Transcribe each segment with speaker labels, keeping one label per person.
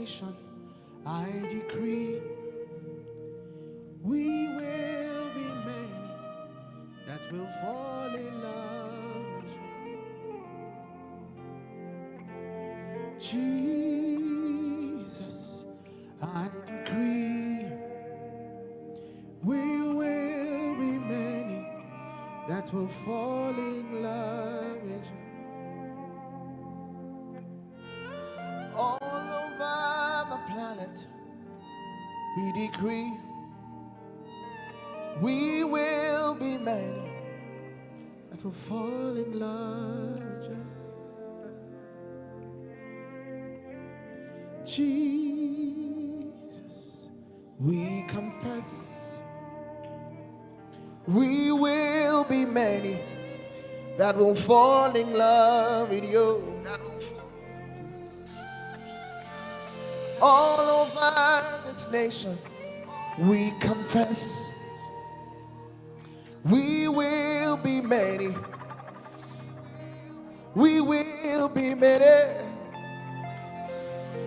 Speaker 1: nation, I decree, we will be many that will fall in love with you. Jesus, I decree, we will be many that will fall in love with you. All over the planet, we decree, we will be many that will fall in love with you. Jesus, we confess, we will be many that will fall in love with you. That will fall. All over this nation, we confess, we will be many. We will be many.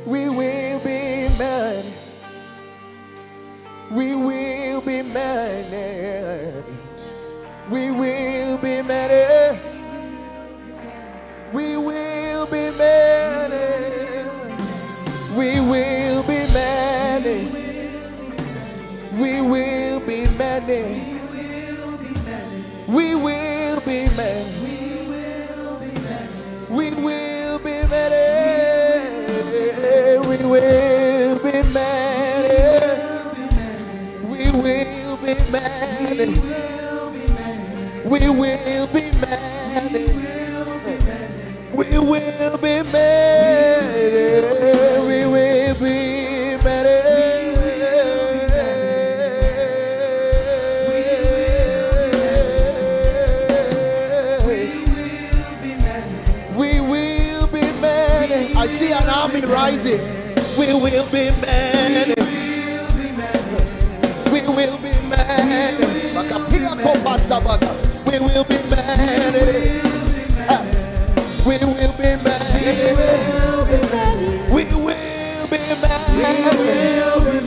Speaker 1: We will be many. We will be many. We will be many. We will be many. We will be many. We will be many. We will be many. We will be many. We will be many. We will be many. We will be many. We will be many. We will be many. I see an army rising. We will be many. We will be many. We will be many. We will be many. We will be many. We will be many. We will be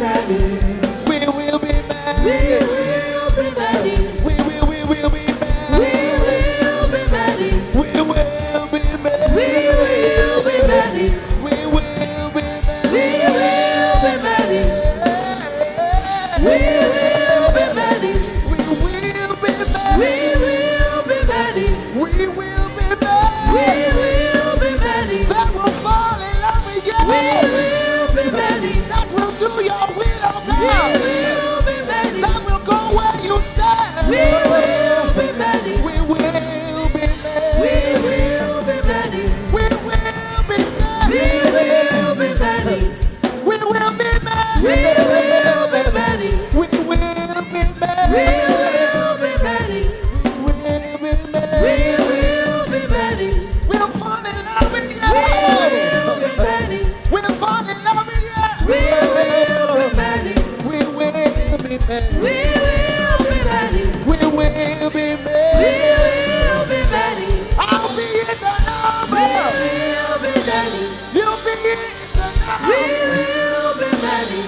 Speaker 1: many. We will be many. We will be many. We will be many. We will be many. We will be many. We will be many. We will be many. We will be many. That will fall in love with you. We will be many. That will do your will, oh God. We will be many. That will go where you say. We will be many. We will be many. We will be many. We will be many. We will be many. We will be many. We will be many. We will be many. We will be many. We will be many. We will be many. We'll fall in love with you. We will be many. We'll fall in love with you. We will be many. We will be many. We will be many. We will be many. We will be many. I'll be in the number. We will be many. You'll be in the number. We will be many.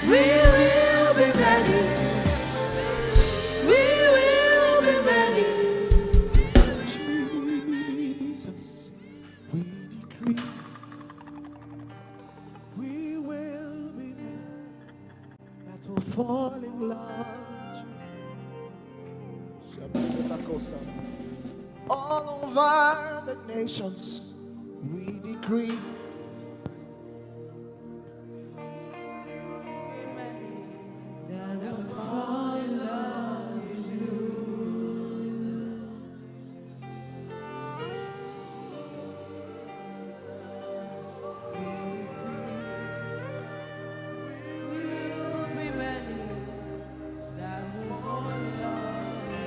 Speaker 1: We will be many. We will be many. Jesus, we decree, we will be many that will fall in love. All over the nations, we decree, that will fall in love with you. We will be many that will fall in love with you.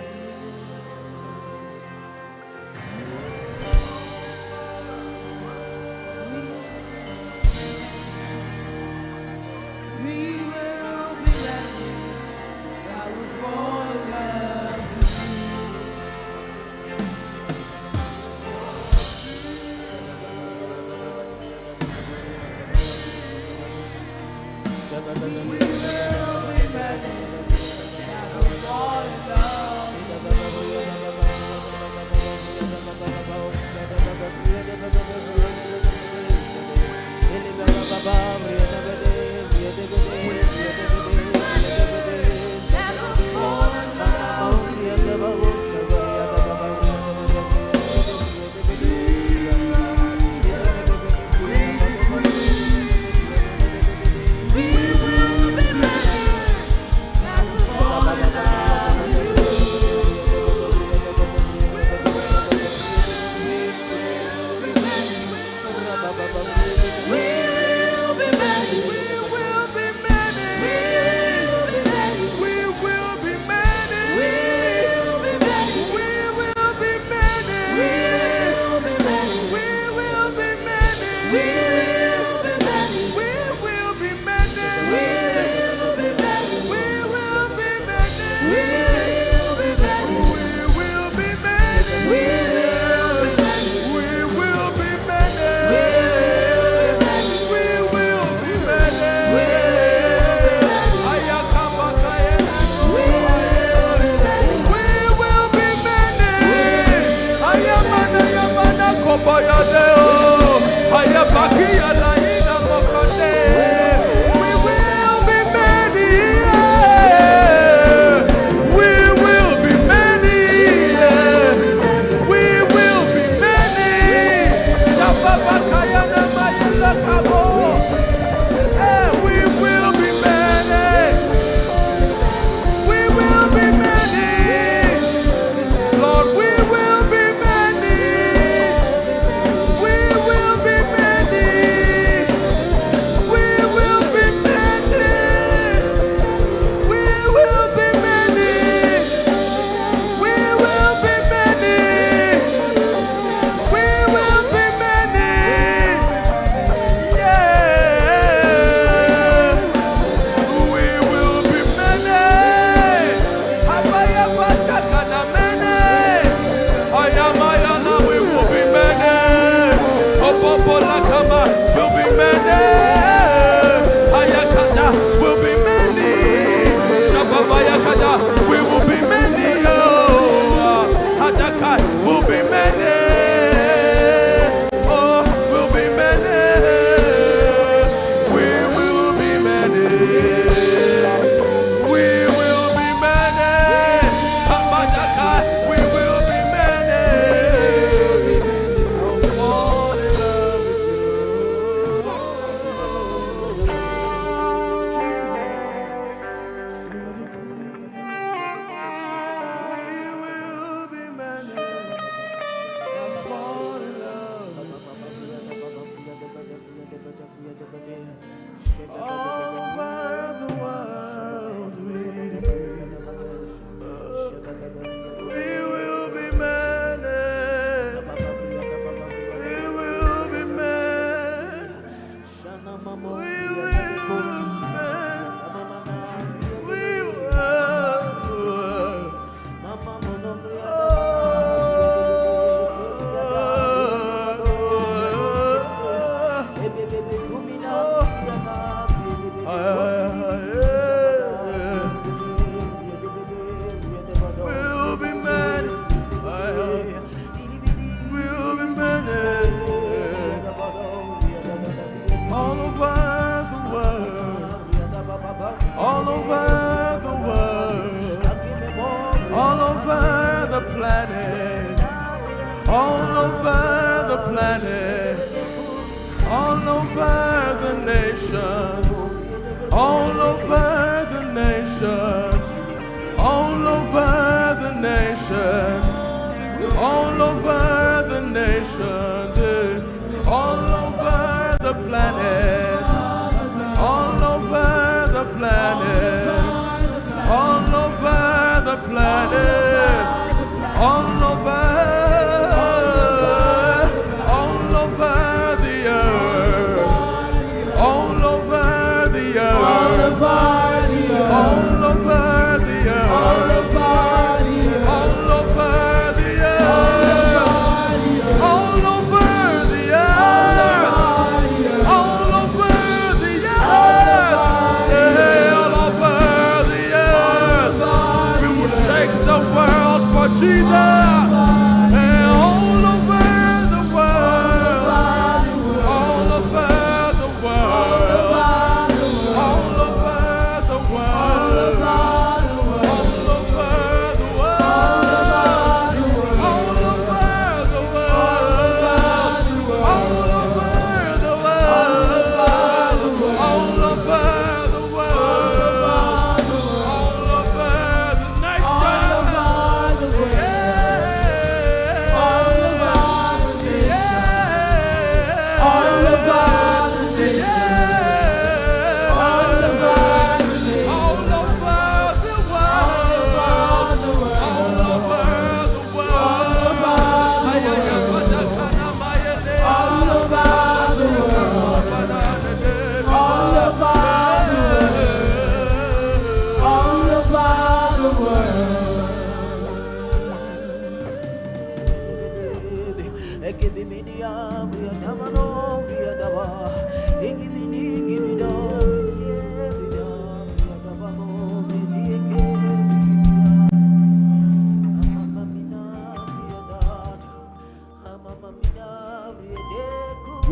Speaker 2: all over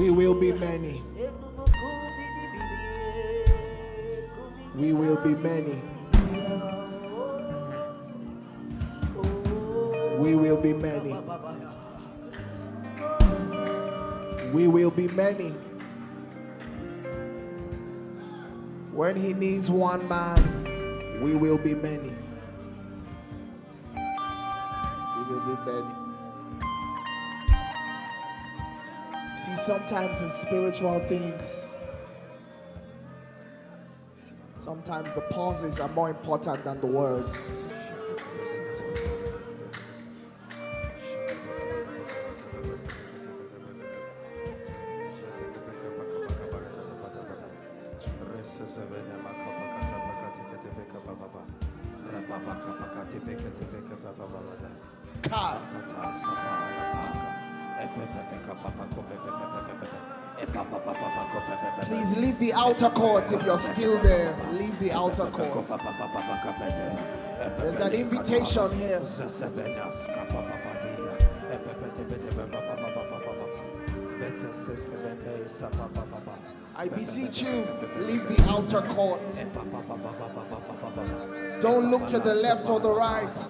Speaker 1: We will be many. We will be many. We will be many. We will be many. When he needs one man, we will be many. We will be many. See, sometimes in spiritual things, sometimes the pauses are more important than the words. Please leave the outer court if you're still there. Leave the outer court. There's an invitation here. I beseech you, leave the outer court. Don't look to the left or the right.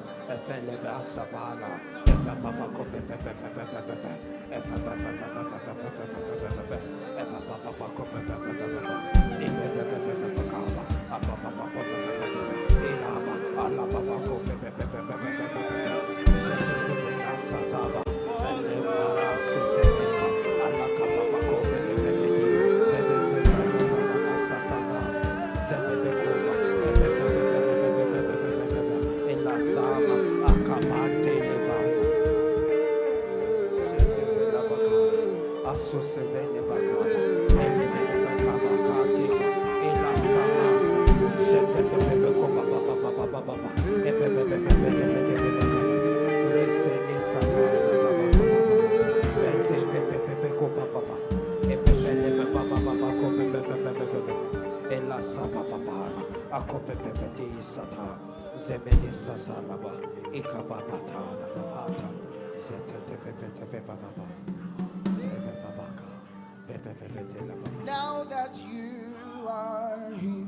Speaker 1: Now that you are here,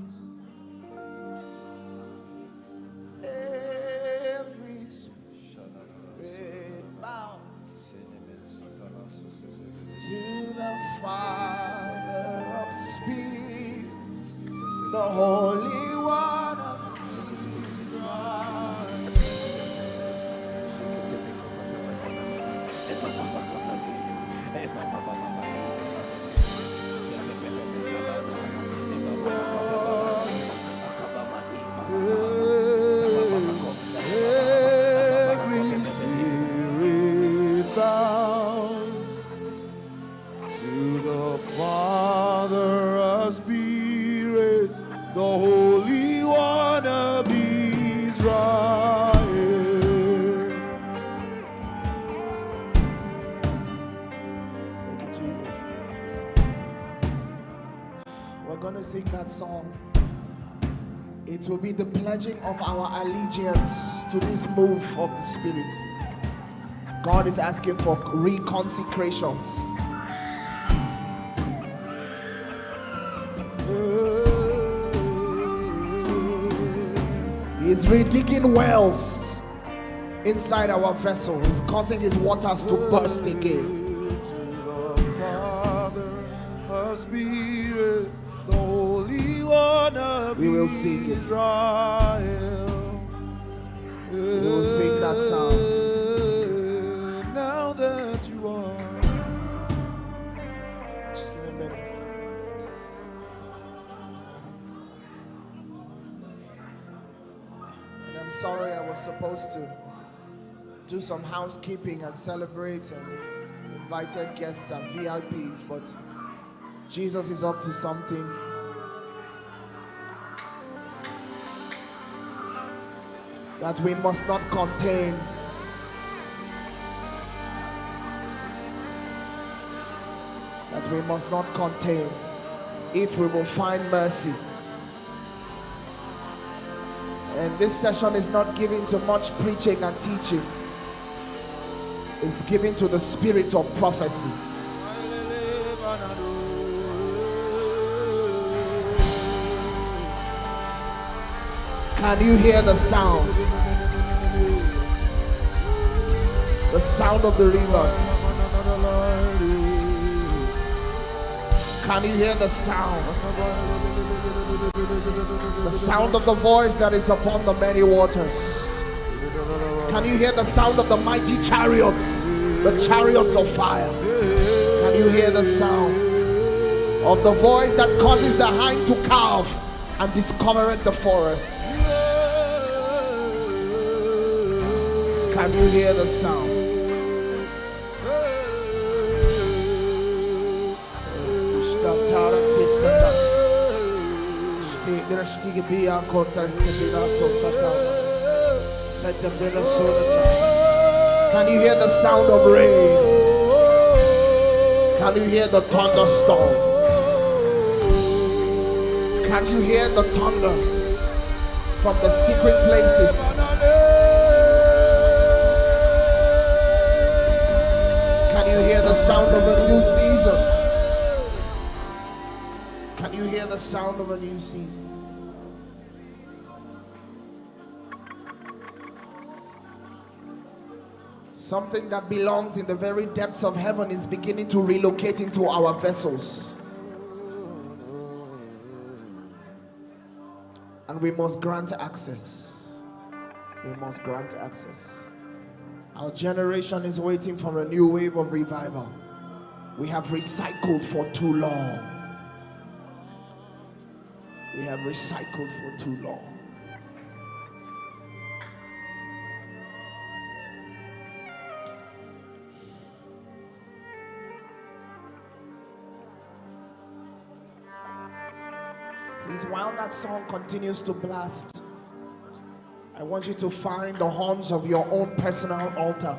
Speaker 1: every spirit bow to the Father of spirits, the Holy One of sing that song. It will be the pledging of our allegiance to this move of the Spirit. God is asking for reconsecrations. He is redigging wells inside our vessel. He's causing his waters to burst again. We will sing it. We will sing that song. Now that you are. Just give me a minute. And I'm sorry, I was supposed to do some housekeeping and celebrate and invited guests and VIPs, but Jesus is up to something. That we must not contain. That we must not contain if we will find mercy. And this session is not given to much preaching and teaching. It's given to the spirit of prophecy. Can you hear the sound? The sound of the rivers. Can you hear the sound? The sound of the voice that is upon the many waters. Can you hear the sound of the mighty chariots? The chariots of fire. Can you hear the sound of the voice that causes the hind to calve and discovereth the forests? Can you hear the sound? Can you hear the sound of rain? Can you hear the thunderstorm? Can you hear the thunders from the secret places? Can you hear the sound of a new season? Can you hear the sound of a new season? Something that belongs in the very depths of heaven is beginning to relocate into our vessels. And we must grant access. We must grant access. Our generation is waiting for a new wave of revival. We have recycled for too long. We have recycled for too long. Please, while that song continues to blast, I want you to find the horns of your own personal altar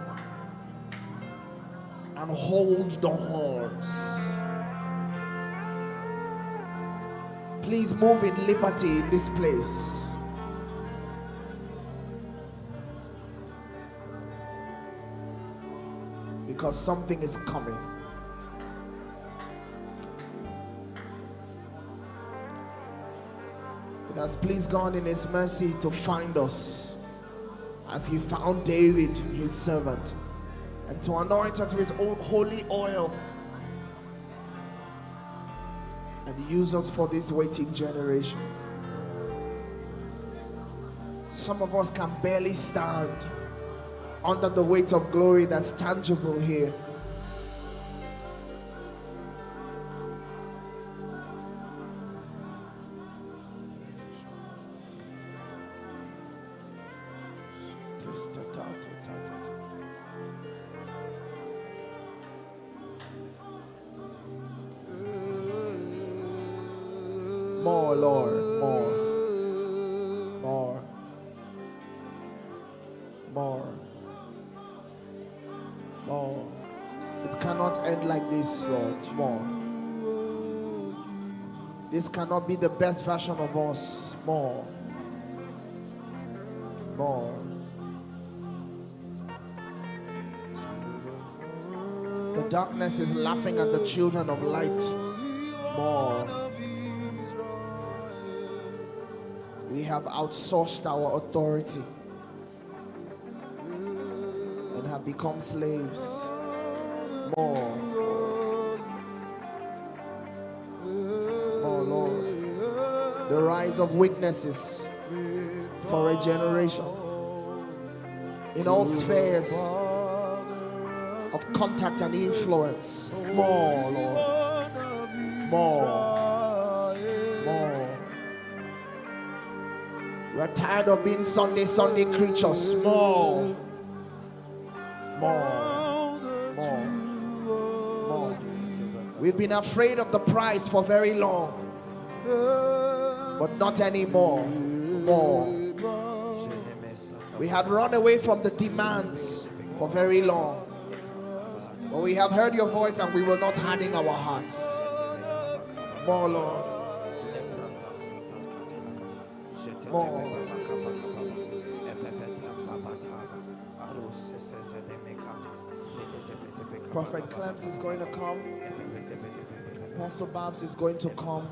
Speaker 1: and hold the horns. Please move in liberty in this place. Because something is coming. It has pleased God in His mercy to find us as He found David, His servant, and to anoint us with holy oil and use us for this waiting generation. Some of us can barely stand under the weight of glory that's tangible here. More, Lord, more, more, more, more. It cannot end like this, Lord. More. This cannot be the best version of us. More, more. The darkness is laughing at the children of light. More. We have outsourced our authority and have become slaves. More. More, Lord. The rise of witnesses for a generation in all spheres of contact and influence. More, Lord. More. We're tired of being Sunday creatures. More. We've been afraid of the price for very long, but not anymore. More. We had run away from the demands for very long, but we have heard your voice and we will not harden our hearts. More, Lord. More. Prophet Clems is going to come
Speaker 2: Apostle Babs is going to come,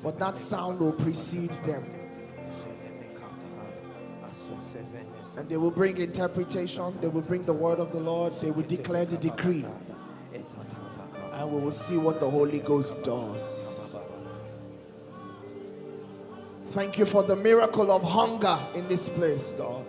Speaker 2: but that sound will precede them. And they will bring interpretation, they will bring the word of the Lord, they will declare the decree. And we will see what the Holy Ghost does. Thank you for the miracle of hunger in this place, God.